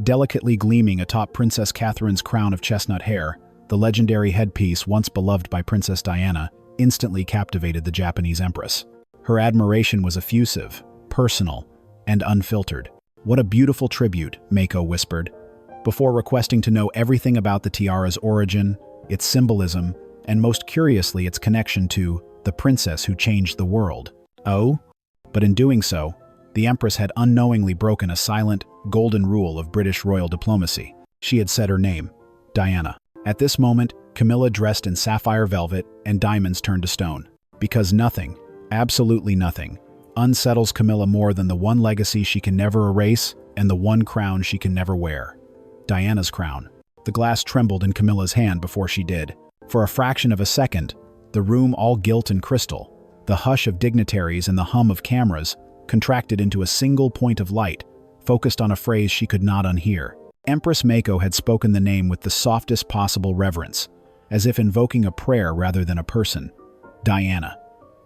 Delicately gleaming atop Princess Catherine's crown of chestnut hair, the legendary headpiece once beloved by Princess Diana instantly captivated the Japanese empress. Her admiration was effusive, personal, and unfiltered. "What a beautiful tribute," Mako whispered, before requesting to know everything about the tiara's origin, its symbolism, and most curiously its connection to the princess who changed the world. Oh? But in doing so, the empress had unknowingly broken a silent, golden rule of British royal diplomacy. She had said her name, Diana. At this moment, Camilla, dressed in sapphire velvet and diamonds, turned to stone. Because nothing, absolutely nothing, unsettles Camilla more than the one legacy she can never erase and the one crown she can never wear. Diana's crown. The glass trembled in Camilla's hand before she did. For a fraction of a second, the room, all gilt and crystal, the hush of dignitaries and the hum of cameras, contracted into a single point of light, focused on a phrase she could not unhear. Empress Mako had spoken the name with the softest possible reverence, as if invoking a prayer rather than a person. Diana.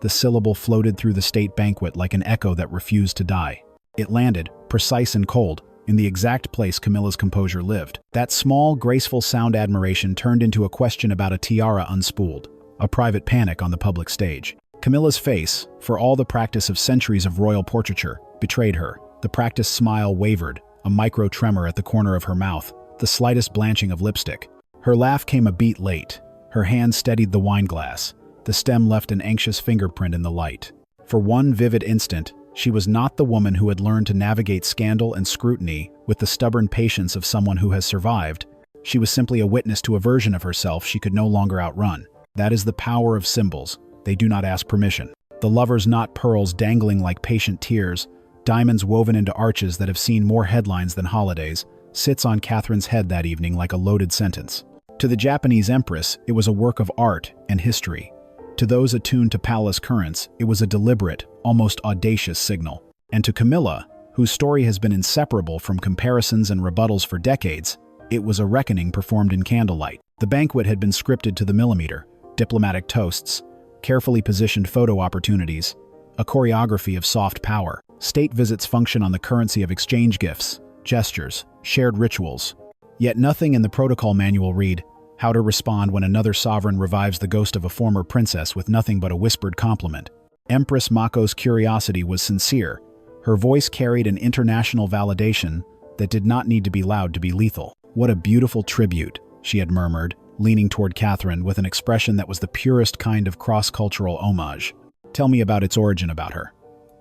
The syllable floated through the state banquet like an echo that refused to die. It landed, precise and cold, in the exact place Camilla's composure lived. That small, graceful sound admiration turned into a question about a tiara unspooled, a private panic on the public stage. Camilla's face, for all the practice of centuries of royal portraiture, betrayed her. The practiced smile wavered, a micro-tremor at the corner of her mouth, the slightest blanching of lipstick. Her laugh came a beat late. Her hand steadied the wine glass. The stem left an anxious fingerprint in the light. For one vivid instant, she was not the woman who had learned to navigate scandal and scrutiny with the stubborn patience of someone who has survived. She was simply a witness to a version of herself she could no longer outrun. That is the power of symbols. They do not ask permission. The lover's knot pearls dangling like patient tears, diamonds woven into arches that have seen more headlines than holidays, sits on Catherine's head that evening like a loaded sentence. To the Japanese empress, it was a work of art and history. To those attuned to palace currents, it was a deliberate, almost audacious signal. And to Camilla, whose story has been inseparable from comparisons and rebuttals for decades, it was a reckoning performed in candlelight. The banquet had been scripted to the millimeter: diplomatic toasts, carefully positioned photo opportunities, a choreography of soft power. State visits function on the currency of exchange gifts, gestures, shared rituals. Yet nothing in the protocol manual read how to respond when another sovereign revives the ghost of a former princess with nothing but a whispered compliment. Empress Mako's curiosity was sincere. Her voice carried an international validation that did not need to be loud to be lethal. "What a beautiful tribute," she had murmured, leaning toward Catherine with an expression that was the purest kind of cross-cultural homage. "Tell me about its origin about her."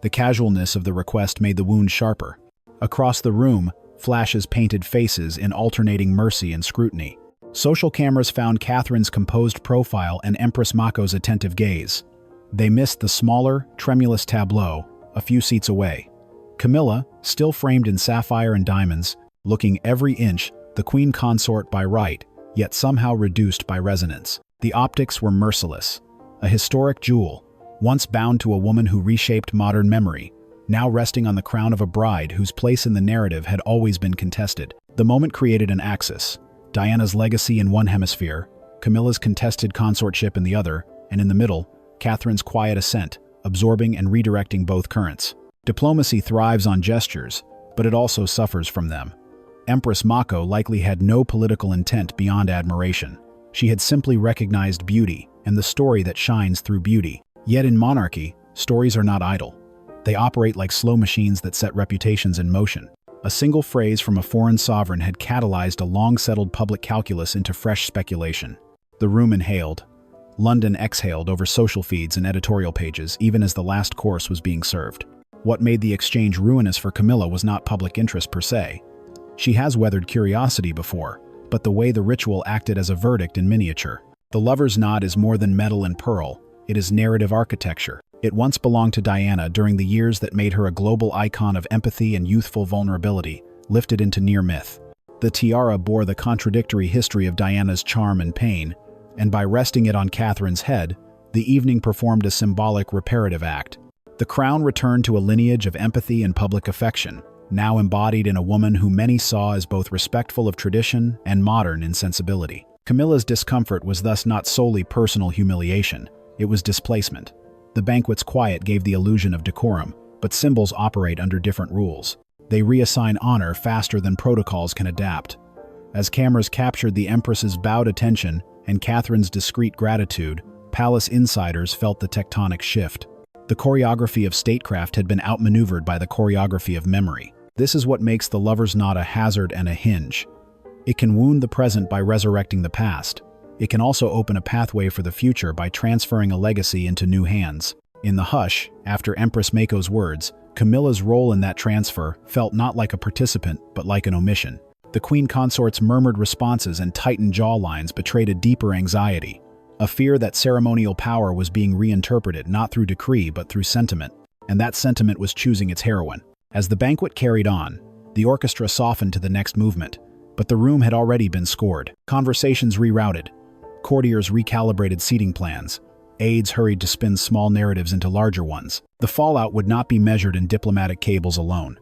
The casualness of the request made the wound sharper. Across the room, flashes painted faces in alternating mercy and scrutiny. Social cameras found Catherine's composed profile and Empress Mako's attentive gaze. They missed the smaller, tremulous tableau, a few seats away. Camilla, still framed in sapphire and diamonds, looking every inch the queen consort by right, yet somehow reduced by resonance. The optics were merciless. A historic jewel, once bound to a woman who reshaped modern memory, now resting on the crown of a bride whose place in the narrative had always been contested. The moment created an axis: Diana's legacy in one hemisphere, Camilla's contested consortship in the other, and in the middle, Catherine's quiet ascent, absorbing and redirecting both currents. Diplomacy thrives on gestures, but it also suffers from them. Empress Mako likely had no political intent beyond admiration. She had simply recognized beauty and the story that shines through beauty. Yet in monarchy, stories are not idle. They operate like slow machines that set reputations in motion. A single phrase from a foreign sovereign had catalyzed a long-settled public calculus into fresh speculation. The room inhaled. London exhaled over social feeds and editorial pages, even as the last course was being served. What made the exchange ruinous for Camilla was not public interest per se. She has weathered curiosity before, but the way the ritual acted as a verdict in miniature. The lover's nod is more than metal and pearl. It is narrative architecture. It once belonged to Diana during the years that made her a global icon of empathy and youthful vulnerability, lifted into near myth. The tiara bore the contradictory history of Diana's charm and pain, and by resting it on Catherine's head, the evening performed a symbolic reparative act. The crown returned to a lineage of empathy and public affection, now embodied in a woman who many saw as both respectful of tradition and modern in sensibility. Camilla's discomfort was thus not solely personal humiliation, it was displacement. The banquet's quiet gave the illusion of decorum, but symbols operate under different rules. They reassign honor faster than protocols can adapt. As cameras captured the Empress's bowed attention and Catherine's discreet gratitude, palace insiders felt the tectonic shift. The choreography of statecraft had been outmaneuvered by the choreography of memory. This is what makes the lover's knot a hazard and a hinge. It can wound the present by resurrecting the past. It can also open a pathway for the future by transferring a legacy into new hands. In the hush, after Empress Mako's words, Camilla's role in that transfer felt not like a participant, but like an omission. The queen consort's murmured responses and tightened jawlines betrayed a deeper anxiety, a fear that ceremonial power was being reinterpreted not through decree but through sentiment, and that sentiment was choosing its heroine. As the banquet carried on, the orchestra softened to the next movement, but the room had already been scored. Conversations rerouted. Courtiers recalibrated seating plans. Aides hurried to spin small narratives into larger ones. The fallout would not be measured in diplomatic cables alone.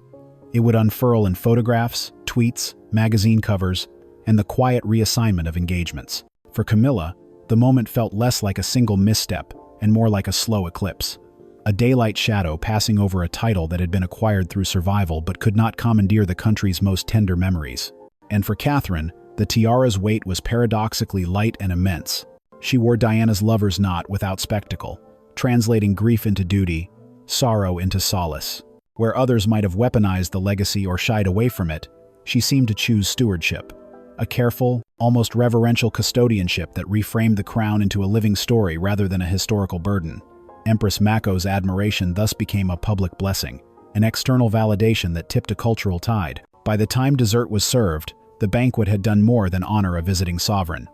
It would unfurl in photographs, tweets, magazine covers, and the quiet reassignment of engagements. For Camilla, the moment felt less like a single misstep and more like a slow eclipse. A daylight shadow passing over a title that had been acquired through survival but could not commandeer the country's most tender memories. And for Catherine, the tiara's weight was paradoxically light and immense. She wore Diana's lover's knot without spectacle, translating grief into duty, sorrow into solace. Where others might have weaponized the legacy or shied away from it, she seemed to choose stewardship. A careful, almost reverential custodianship that reframed the crown into a living story rather than a historical burden. Empress Mako's admiration thus became a public blessing, an external validation that tipped a cultural tide. By the time dessert was served, the banquet had done more than honor a visiting sovereign.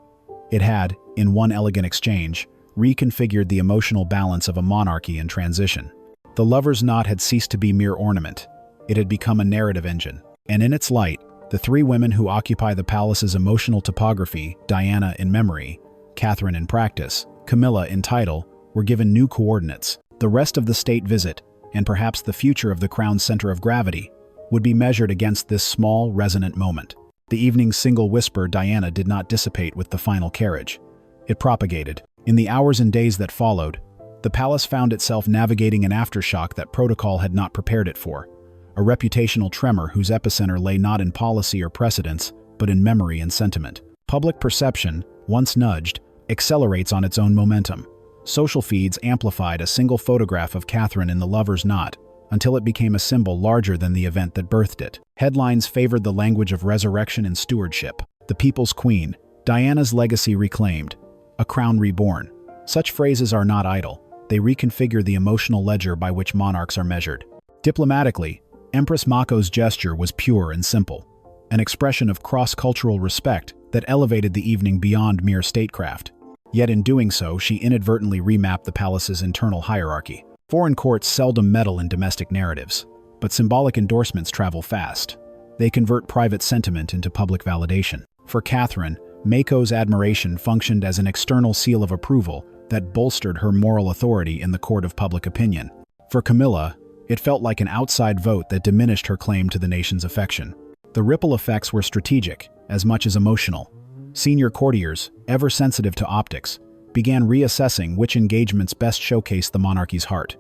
It had, in one elegant exchange, reconfigured the emotional balance of a monarchy in transition. The lover's knot had ceased to be mere ornament. It had become a narrative engine. And in its light, the three women who occupy the palace's emotional topography, Diana in memory, Catherine in practice, Camilla in title, were given new coordinates. The rest of the state visit, and perhaps the future of the crown's center of gravity, would be measured against this small, resonant moment. The evening's single whisper Diana did not dissipate with the final carriage. It propagated. In the hours and days that followed, the palace found itself navigating an aftershock that protocol had not prepared it for. A reputational tremor whose epicenter lay not in policy or precedence, but in memory and sentiment. Public perception, once nudged, accelerates on its own momentum. Social feeds amplified a single photograph of Catherine in the lover's knot, until it became a symbol larger than the event that birthed it. Headlines favored the language of resurrection and stewardship. The people's queen, Diana's legacy reclaimed, a crown reborn. Such phrases are not idle. They reconfigure the emotional ledger by which monarchs are measured. Diplomatically, Empress Mako's gesture was pure and simple, an expression of cross-cultural respect that elevated the evening beyond mere statecraft. Yet in doing so, she inadvertently remapped the palace's internal hierarchy. Foreign courts seldom meddle in domestic narratives, but symbolic endorsements travel fast. They convert private sentiment into public validation. For Catherine, Mako's admiration functioned as an external seal of approval that bolstered her moral authority in the court of public opinion. For Camilla, it felt like an outside vote that diminished her claim to the nation's affection. The ripple effects were strategic, as much as emotional. Senior courtiers, ever sensitive to optics, began reassessing which engagements best showcased the monarchy's heart.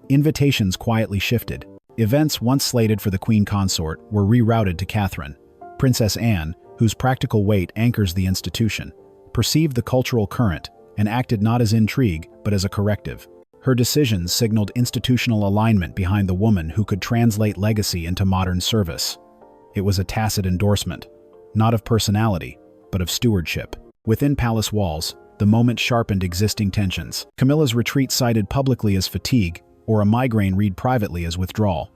Invitations quietly shifted. Events once slated for the queen consort were rerouted to Catherine. Princess Anne, whose practical weight anchors the institution, perceived the cultural current and acted not as intrigue, but as a corrective. Her decisions signaled institutional alignment behind the woman who could translate legacy into modern service. It was a tacit endorsement, not of personality, but of stewardship. Within palace walls, the moment sharpened existing tensions. Camilla's retreat cited publicly as fatigue, or a migraine read privately as withdrawal.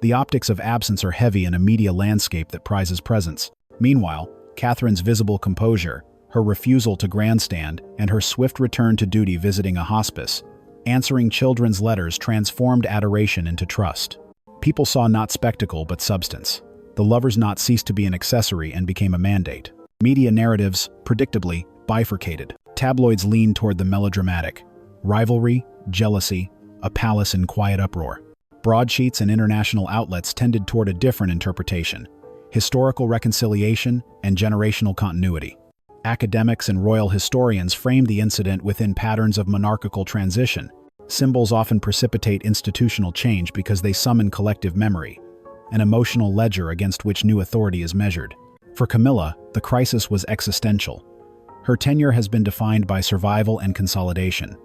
The optics of absence are heavy in a media landscape that prizes presence. Meanwhile, Catherine's visible composure, her refusal to grandstand, and her swift return to duty visiting a hospice, answering children's letters transformed adoration into trust. People saw not spectacle but substance. The lover's knot ceased to be an accessory and became a mandate. Media narratives, predictably, bifurcated. Tabloids leaned toward the melodramatic. Rivalry, jealousy, a palace in quiet uproar. Broadsheets and international outlets tended toward a different interpretation: historical reconciliation and generational continuity. Academics and royal historians framed the incident within patterns of monarchical transition. Symbols often precipitate institutional change because they summon collective memory. an emotional ledger against which new authority is measured. For Camilla, the crisis was existential. Her tenure has been defined by survival and consolidation.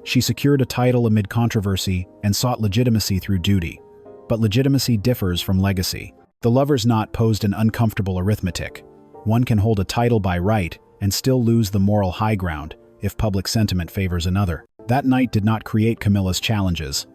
She secured a title amid controversy and sought legitimacy through duty. But legitimacy differs from legacy. The lover's knot posed an uncomfortable arithmetic. One can hold a title by right and still lose the moral high ground if public sentiment favors another. That night did not create Camilla's challenges,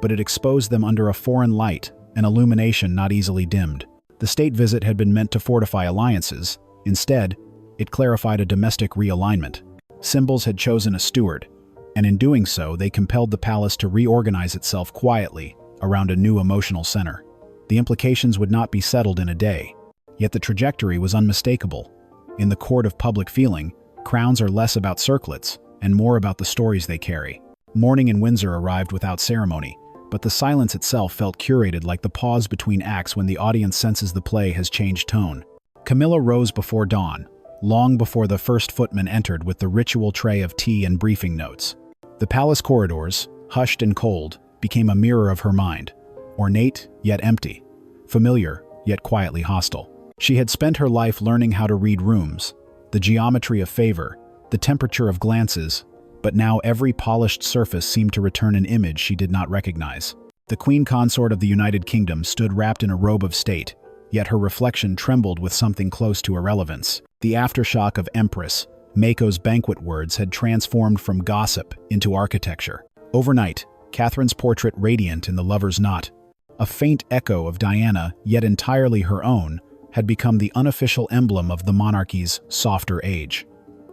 but it exposed them under a foreign light, an illumination not easily dimmed. The state visit had been meant to fortify alliances. Instead, it clarified a domestic realignment. Symbols had chosen a steward, and in doing so, they compelled the palace to reorganize itself quietly around a new emotional center. The implications would not be settled in a day, yet the trajectory was unmistakable. In the court of public feeling, crowns are less about circlets and more about the stories they carry. Mourning in Windsor arrived without ceremony, but the silence itself felt curated, like the pause between acts when the audience senses the play has changed tone. Camilla rose before dawn, long before the first footman entered with the ritual tray of tea and briefing notes. The palace corridors, hushed and cold, became a mirror of her mind, ornate yet empty, familiar yet quietly hostile. She had spent her life learning how to read rooms, the geometry of favor, the temperature of glances, but now every polished surface seemed to return an image she did not recognize. The Queen Consort of the United Kingdom stood wrapped in a robe of state, yet her reflection trembled with something close to irrelevance. The aftershock of Empress Mako's banquet words had transformed from gossip into architecture. Overnight, Catherine's portrait, radiant in the lover's knot, a faint echo of Diana, yet entirely her own, had become the unofficial emblem of the monarchy's softer age.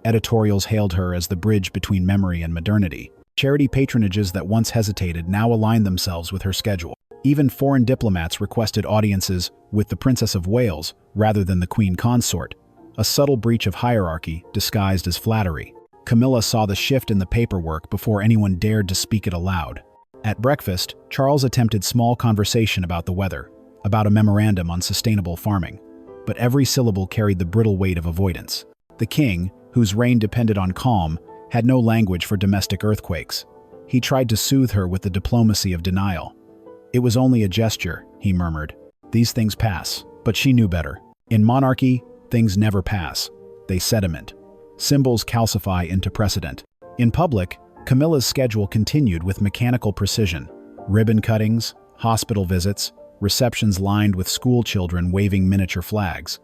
Editorials hailed her as the bridge between memory and modernity. Charity patronages that once hesitated now aligned themselves with her schedule. Even foreign diplomats requested audiences with the Princess of Wales rather than the Queen Consort, a subtle breach of hierarchy disguised as flattery. Camilla saw the shift in the paperwork before anyone dared to speak it aloud. At breakfast, Charles attempted small conversation about the weather, about a memorandum on sustainable farming, but every syllable carried the brittle weight of avoidance. The king, whose reign depended on calm, had no language for domestic earthquakes. He tried to soothe her with the diplomacy of denial. "It was only a gesture," he murmured. "These things pass." But she knew better. In monarchy, things never pass. They sediment. Symbols calcify into precedent. In public, Camilla's schedule continued with mechanical precision. Ribbon cuttings, hospital visits, receptions lined with school children waving miniature flags.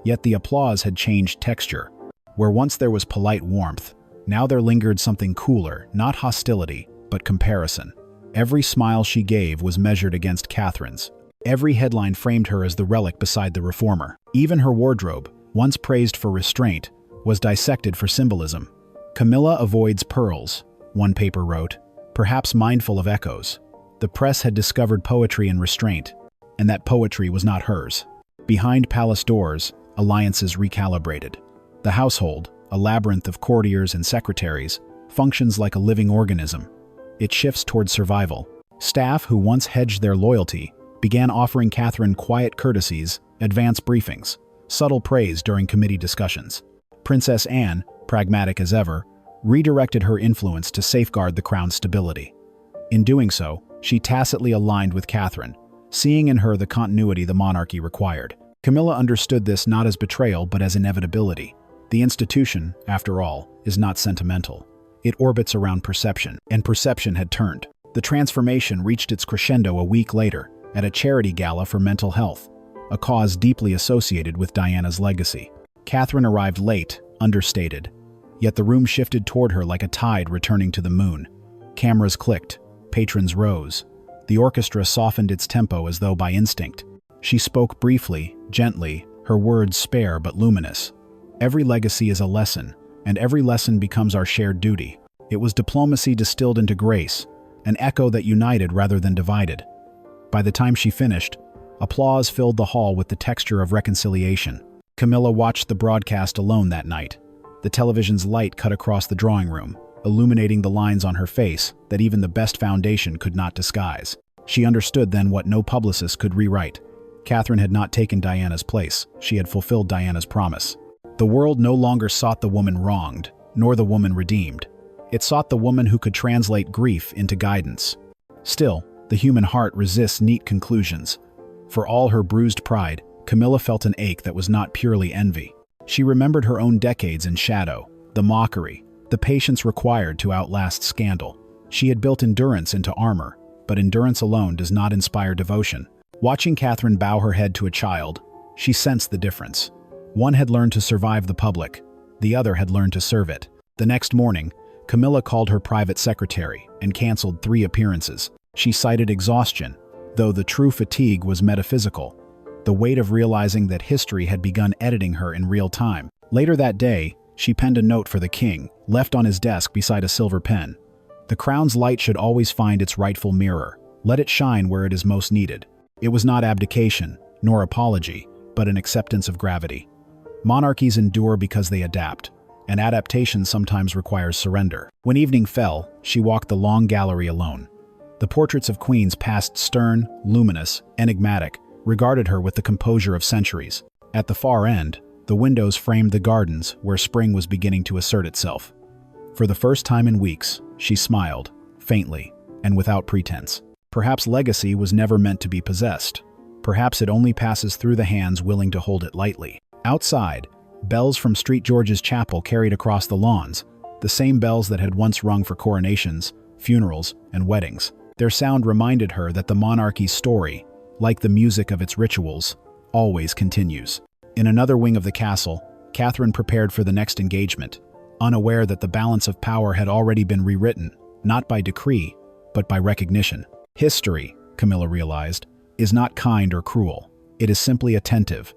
Yet the applause had changed texture. Where once there was polite warmth, now there lingered something cooler, not hostility, but comparison. Every smile she gave was measured against Catherine's. Every headline framed her as the relic beside the reformer. Even her wardrobe, once praised for restraint, was dissected for symbolism. "Camilla avoids pearls," one paper wrote, perhaps mindful of echoes. The press had discovered poetry in restraint, and that poetry was not hers. Behind palace doors, alliances recalibrated. The household, a labyrinth of courtiers and secretaries, functions like a living organism. It shifts towards survival. Staff who once hedged their loyalty began offering Catherine quiet courtesies, advance briefings, subtle praise during committee discussions. Princess Anne, pragmatic as ever, redirected her influence to safeguard the crown's stability. In doing so, she tacitly aligned with Catherine, seeing in her the continuity the monarchy required. Camilla understood this not as betrayal but as inevitability. The institution, after all, is not sentimental. It orbits around perception, and perception had turned. The transformation reached its crescendo a week later, at a charity gala for mental health, a cause deeply associated with Diana's legacy. Catherine arrived late, understated. Yet the room shifted toward her like a tide returning to the moon. Cameras clicked, patrons rose. The orchestra softened its tempo as though by instinct. She spoke briefly, gently, her words spare but luminous. "Every legacy is a lesson, and every lesson becomes our shared duty." It was diplomacy distilled into grace, an echo that united rather than divided. By the time she finished, applause filled the hall with the texture of reconciliation. Camilla watched the broadcast alone that night. The television's light cut across the drawing room, illuminating the lines on her face that even the best foundation could not disguise. She understood then what no publicist could rewrite. Catherine had not taken Diana's place. She had fulfilled Diana's promise. The world no longer sought the woman wronged, nor the woman redeemed. It sought the woman who could translate grief into guidance. Still, the human heart resists neat conclusions. For all her bruised pride, Camilla felt an ache that was not purely envy. She remembered her own decades in shadow, the mockery, the patience required to outlast scandal. She had built endurance into armor, but endurance alone does not inspire devotion. Watching Catherine bow her head to a child, she sensed the difference. One had learned to survive the public, the other had learned to serve it. The next morning, Camilla called her private secretary and canceled 3 appearances. She cited exhaustion, though the true fatigue was metaphysical, the weight of realizing that history had begun editing her in real time. Later that day, she penned a note for the king, left on his desk beside a silver pen. The crown's light should always find its rightful mirror. Let it shine where it is most needed. It was not abdication, nor apology, but an acceptance of gravity. Monarchies endure because they adapt, and adaptation sometimes requires surrender. When evening fell, she walked the long gallery alone. The portraits of queens past stern, luminous, enigmatic, regarded her with the composure of centuries. At the far end, the windows framed the gardens where spring was beginning to assert itself. For the first time in weeks, she smiled, faintly, and without pretense. Perhaps legacy was never meant to be possessed. Perhaps it only passes through the hands willing to hold it lightly. Outside, bells from St. George's Chapel carried across the lawns, the same bells that had once rung for coronations, funerals, and weddings. Their sound reminded her that the monarchy's story, like the music of its rituals, always continues. In another wing of the castle, Catherine prepared for the next engagement, unaware that the balance of power had already been rewritten, not by decree, but by recognition. History, Camilla realized, is not kind or cruel. It is simply attentive.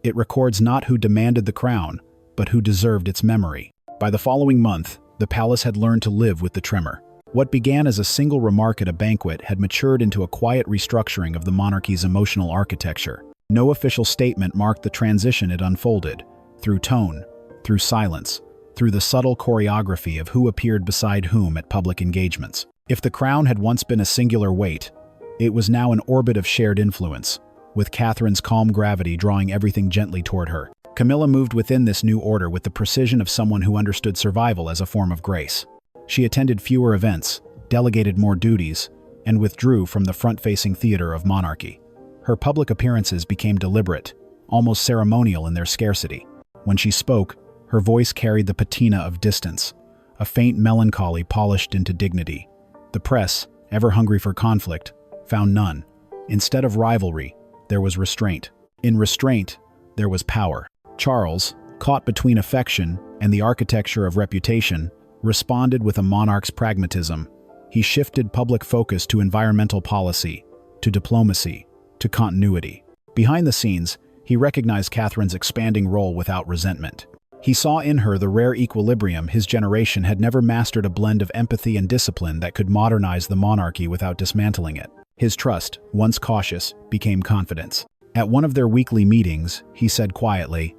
It records not who demanded the crown, but who deserved its memory. By the following month, the palace had learned to live with the tremor. What began as a single remark at a banquet had matured into a quiet restructuring of the monarchy's emotional architecture. No official statement marked the transition it unfolded, through tone, through silence, through the subtle choreography of who appeared beside whom at public engagements. If the crown had once been a singular weight, it was now an orbit of shared influence, with Catherine's calm gravity drawing everything gently toward her. Camilla moved within this new order with the precision of someone who understood survival as a form of grace. She attended fewer events, delegated more duties, and withdrew from the front-facing theater of monarchy. Her public appearances became deliberate, almost ceremonial in their scarcity. When she spoke, her voice carried the patina of distance, a faint melancholy polished into dignity. The press, ever hungry for conflict, found none. Instead of rivalry, there was restraint. In restraint, there was power. Charles, caught between affection and the architecture of reputation, responded with a monarch's pragmatism. He shifted public focus to environmental policy, to diplomacy, to continuity. Behind the scenes, he recognized Catherine's expanding role without resentment. He saw in her the rare equilibrium his generation had never mastered, a blend of empathy and discipline that could modernize the monarchy without dismantling it. His trust, once cautious, became confidence. At one of their weekly meetings, he said quietly,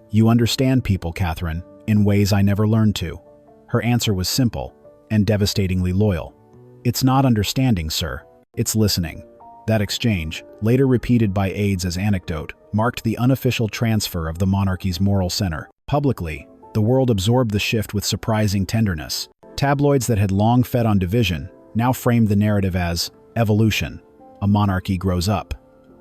"You understand people, Catherine, in ways I never learned to." Her answer was simple and devastatingly loyal. "It's not understanding, sir. It's listening." That exchange, later repeated by aides as anecdote, marked the unofficial transfer of the monarchy's moral center. Publicly, the world absorbed the shift with surprising tenderness. Tabloids that had long fed on division now framed the narrative as evolution. A monarchy grows up.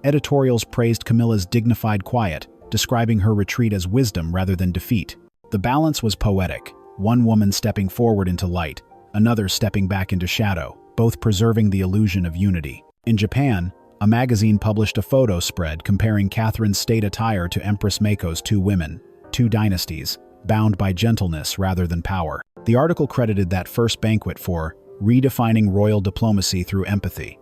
Editorials praised Camilla's dignified quiet, describing her retreat as wisdom rather than defeat. The balance was poetic. One woman stepping forward into light, another stepping back into shadow, both preserving the illusion of unity. In Japan, a magazine published a photo spread comparing Catherine's state attire to Empress Mako's 2 women, 2 dynasties, bound by gentleness rather than power. The article credited that first banquet for redefining royal diplomacy through empathy.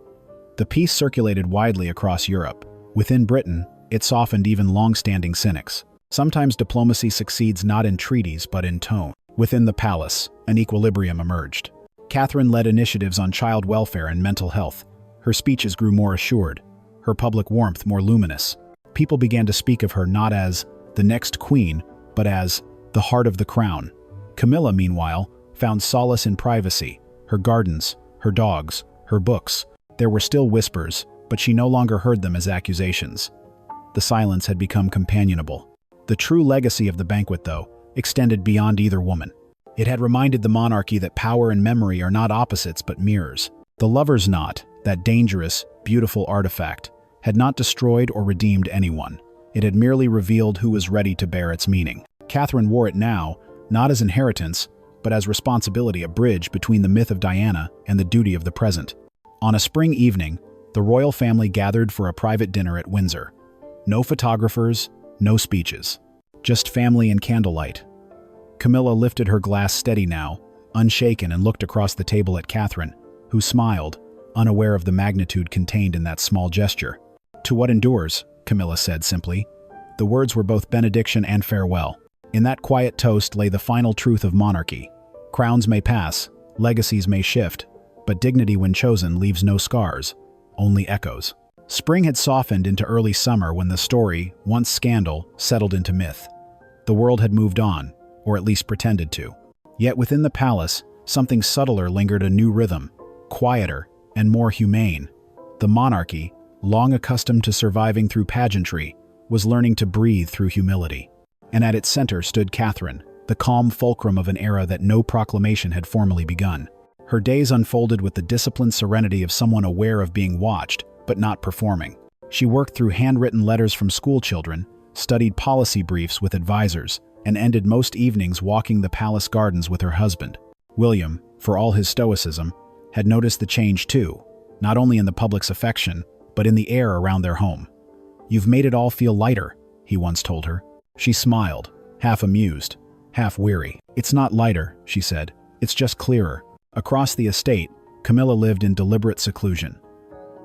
The piece circulated widely across Europe. Within Britain, it softened even long-standing cynics. Sometimes diplomacy succeeds not in treaties but in tone. Within the palace, an equilibrium emerged. Catherine led initiatives on child welfare and mental health. Her speeches grew more assured, her public warmth more luminous. People began to speak of her not as the next queen, but as the heart of the crown. Camilla, meanwhile, found solace in privacy, her gardens, her dogs, her books. There were still whispers, but she no longer heard them as accusations. The silence had become companionable. The true legacy of the banquet, though, extended beyond either woman. It had reminded the monarchy that power and memory are not opposites but mirrors. The lover's knot, that dangerous, beautiful artifact, had not destroyed or redeemed anyone. It had merely revealed who was ready to bear its meaning. Catherine wore it now, not as inheritance, but as responsibility, a bridge between the myth of Diana and the duty of the present. On a spring evening, the royal family gathered for a private dinner at Windsor. No photographers, no speeches. Just family and candlelight. Camilla lifted her glass steady now, unshaken, and looked across the table at Catherine, who smiled, unaware of the magnitude contained in that small gesture. "To what endures," Camilla said simply. The words were both benediction and farewell. In that quiet toast lay the final truth of monarchy. Crowns may pass, legacies may shift, but dignity when chosen leaves no scars, only echoes. Spring had softened into early summer when the story, once scandal, settled into myth. The world had moved on, or at least pretended to. Yet within the palace, something subtler lingered, a new rhythm, quieter and more humane. The monarchy, long accustomed to surviving through pageantry, was learning to breathe through humility. And at its center stood Catherine, the calm fulcrum of an era that no proclamation had formally begun. Her days unfolded with the disciplined serenity of someone aware of being watched, but not performing. She worked through handwritten letters from schoolchildren, studied policy briefs with advisors, and ended most evenings walking the palace gardens with her husband. William, for all his stoicism, had noticed the change too, not only in the public's affection, but in the air around their home. "You've made it all feel lighter," he once told her. She smiled, half amused, half weary. "It's not lighter," she said. "It's just clearer." Across the estate, Camilla lived in deliberate seclusion.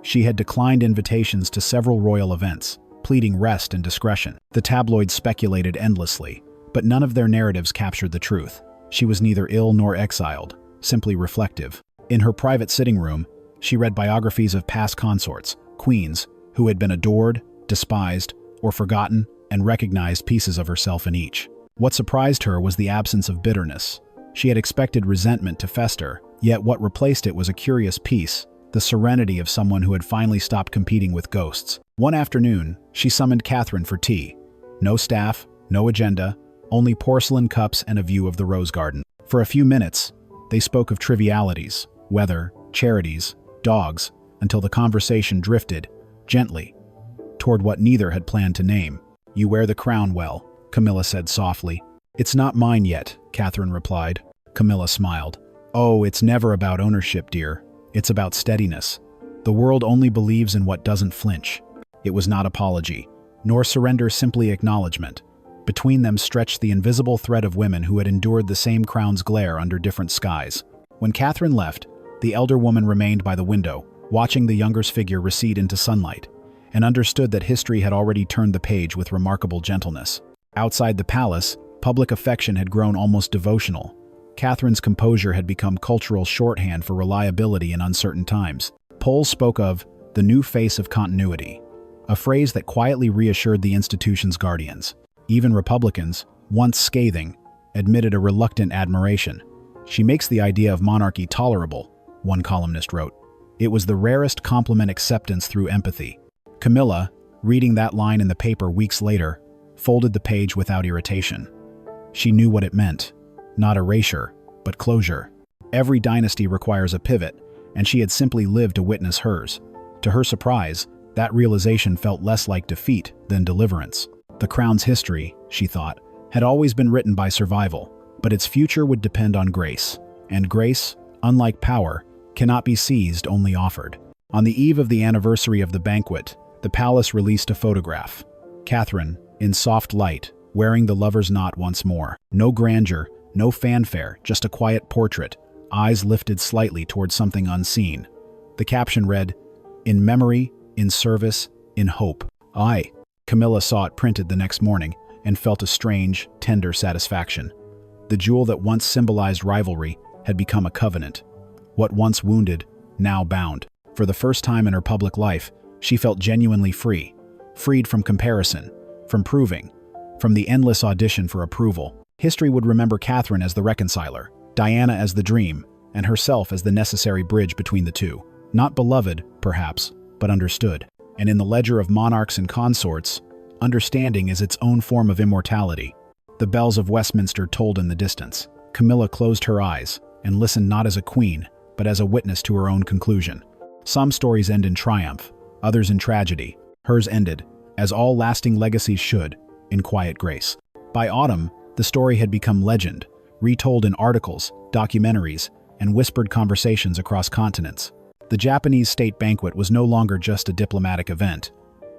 She had declined invitations to several royal events, pleading rest and discretion. The tabloids speculated endlessly, but none of their narratives captured the truth. She was neither ill nor exiled, simply reflective. In her private sitting room, she read biographies of past consorts, queens, who had been adored, despised, or forgotten, and recognized pieces of herself in each. What surprised her was the absence of bitterness. She had expected resentment to fester, yet what replaced it was a curious peace, the serenity of someone who had finally stopped competing with ghosts. One afternoon, she summoned Catherine for tea. No staff, no agenda, only porcelain cups and a view of the rose garden. For a few minutes, they spoke of trivialities, weather, charities, dogs, until the conversation drifted, gently, toward what neither had planned to name. "You wear the crown well," Camilla said softly. "It's not mine yet," Catherine replied. Camilla smiled. "Oh, it's never about ownership, dear. It's about steadiness. The world only believes in what doesn't flinch." It was not apology, nor surrender, simply acknowledgement. Between them stretched the invisible thread of women who had endured the same crown's glare under different skies. When Catherine left, the elder woman remained by the window, watching the younger's figure recede into sunlight, and understood that history had already turned the page with remarkable gentleness. Outside the palace, public affection had grown almost devotional. Catherine's composure had become cultural shorthand for reliability in uncertain times. Polls spoke of the new face of continuity, a phrase that quietly reassured the institution's guardians. Even Republicans, once scathing, admitted a reluctant admiration. "She makes the idea of monarchy tolerable," one columnist wrote. It was the rarest compliment, acceptance through empathy. Camilla, reading that line in the paper weeks later, folded the page without irritation. She knew what it meant. Not erasure, but closure. Every dynasty requires a pivot, and she had simply lived to witness hers. To her surprise, that realization felt less like defeat than deliverance. The crown's history, she thought, had always been written by survival, but its future would depend on grace. And grace, unlike power, cannot be seized, only offered. On the eve of the anniversary of the banquet, the palace released a photograph. Catherine, in soft light, wearing the lover's knot once more. No grandeur, no fanfare, just a quiet portrait, eyes lifted slightly toward something unseen. The caption read, "In memory, in service, in hope." Camilla saw it printed the next morning and felt a strange, tender satisfaction. The jewel that once symbolized rivalry had become a covenant. What once wounded, now bound. For the first time in her public life, she felt genuinely free. Freed from comparison, from proving, from the endless audition for approval. History would remember Catherine as the reconciler, Diana as the dream, and herself as the necessary bridge between the two. Not beloved, perhaps, but understood. And in the ledger of monarchs and consorts, understanding is its own form of immortality. The bells of Westminster tolled in the distance. Camilla closed her eyes and listened not as a queen, but as a witness to her own conclusion. Some stories end in triumph, others in tragedy. Hers ended, as all lasting legacies should, in quiet grace. By autumn, the story had become legend, retold in articles, documentaries, and whispered conversations across continents. The Japanese state banquet was no longer just a diplomatic event.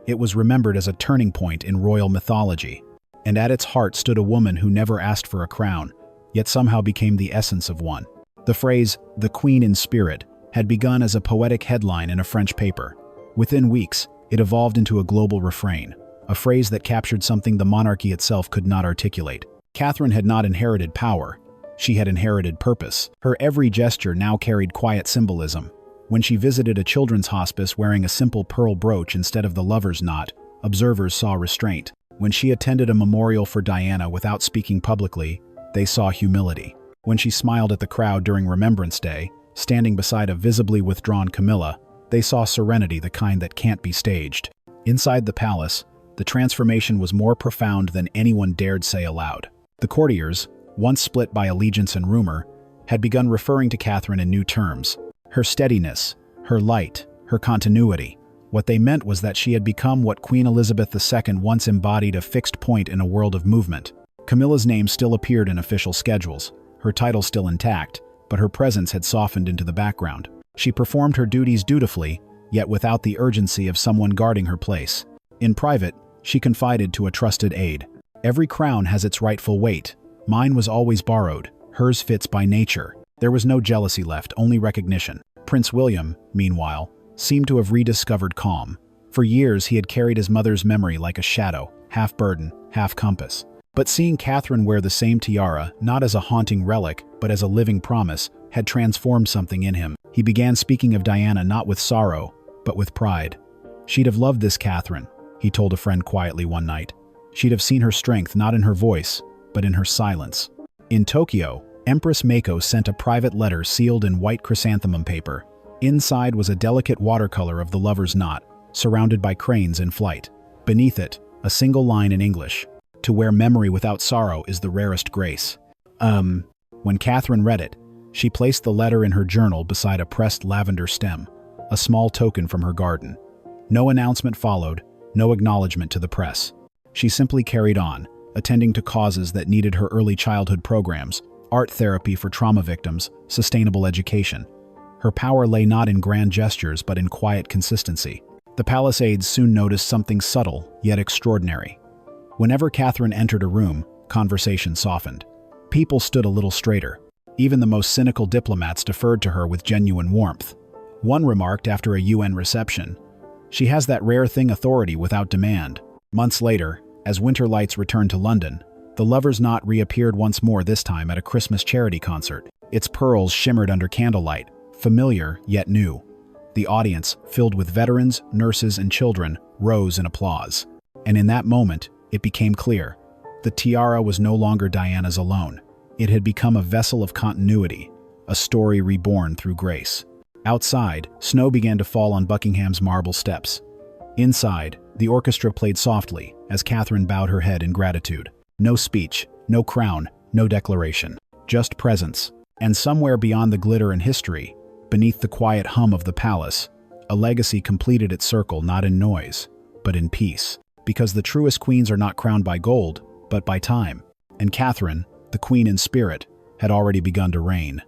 It was remembered as a turning point in royal mythology. And at its heart stood a woman who never asked for a crown, yet somehow became the essence of one. The phrase, "the Queen in spirit," had begun as a poetic headline in a French paper. Within weeks, it evolved into a global refrain, a phrase that captured something the monarchy itself could not articulate. Catherine had not inherited power. She had inherited purpose. Her every gesture now carried quiet symbolism. When she visited a children's hospice wearing a simple pearl brooch instead of the lover's knot, observers saw restraint. When she attended a memorial for Diana without speaking publicly, they saw humility. When she smiled at the crowd during Remembrance Day, standing beside a visibly withdrawn Camilla, they saw serenity, the kind that can't be staged. Inside the palace, the transformation was more profound than anyone dared say aloud. The courtiers, once split by allegiance and rumor, had begun referring to Catherine in new terms. Her steadiness, her light, her continuity. What they meant was that she had become what Queen Elizabeth II once embodied, a fixed point in a world of movement. Camilla's name still appeared in official schedules, her title still intact, but her presence had softened into the background. She performed her duties dutifully, yet without the urgency of someone guarding her place. In private, she confided to a trusted aide. "Every crown has its rightful weight. Mine was always borrowed, hers fits by nature." There was no jealousy left, only recognition. Prince William, meanwhile, seemed to have rediscovered calm. For years he had carried his mother's memory like a shadow, half burden, half compass. But seeing Catherine wear the same tiara, not as a haunting relic, but as a living promise, had transformed something in him. He began speaking of Diana not with sorrow, but with pride. "She'd have loved this Catherine," he told a friend quietly one night. "She'd have seen her strength not in her voice, but in her silence." In Tokyo, Empress Mako sent a private letter sealed in white chrysanthemum paper. Inside was a delicate watercolor of the lover's knot, surrounded by cranes in flight. Beneath it, a single line in English: "To wear memory without sorrow is the rarest grace." When Catherine read it, she placed the letter in her journal beside a pressed lavender stem, a small token from her garden. No announcement followed, no acknowledgement to the press. She simply carried on, attending to causes that needed her early childhood programs, art therapy for trauma victims, sustainable education. Her power lay not in grand gestures, but in quiet consistency. The palace aides soon noticed something subtle, yet extraordinary. Whenever Catherine entered a room, conversation softened. People stood a little straighter. Even the most cynical diplomats deferred to her with genuine warmth. One remarked after a UN reception, "She has that rare thing, authority without demand." Months later, as winter lights returned to London, the lover's knot reappeared once more, this time at a Christmas charity concert. Its pearls shimmered under candlelight, familiar yet new. The audience, filled with veterans, nurses, and children, rose in applause. And in that moment, it became clear. The tiara was no longer Diana's alone. It had become a vessel of continuity, a story reborn through grace. Outside, snow began to fall on Buckingham's marble steps. Inside, the orchestra played softly as Catherine bowed her head in gratitude. No speech, no crown, no declaration. Just presence. And somewhere beyond the glitter and history, beneath the quiet hum of the palace, a legacy completed its circle not in noise, but in peace. Because the truest queens are not crowned by gold, but by time. And Catherine, the queen in spirit, had already begun to reign.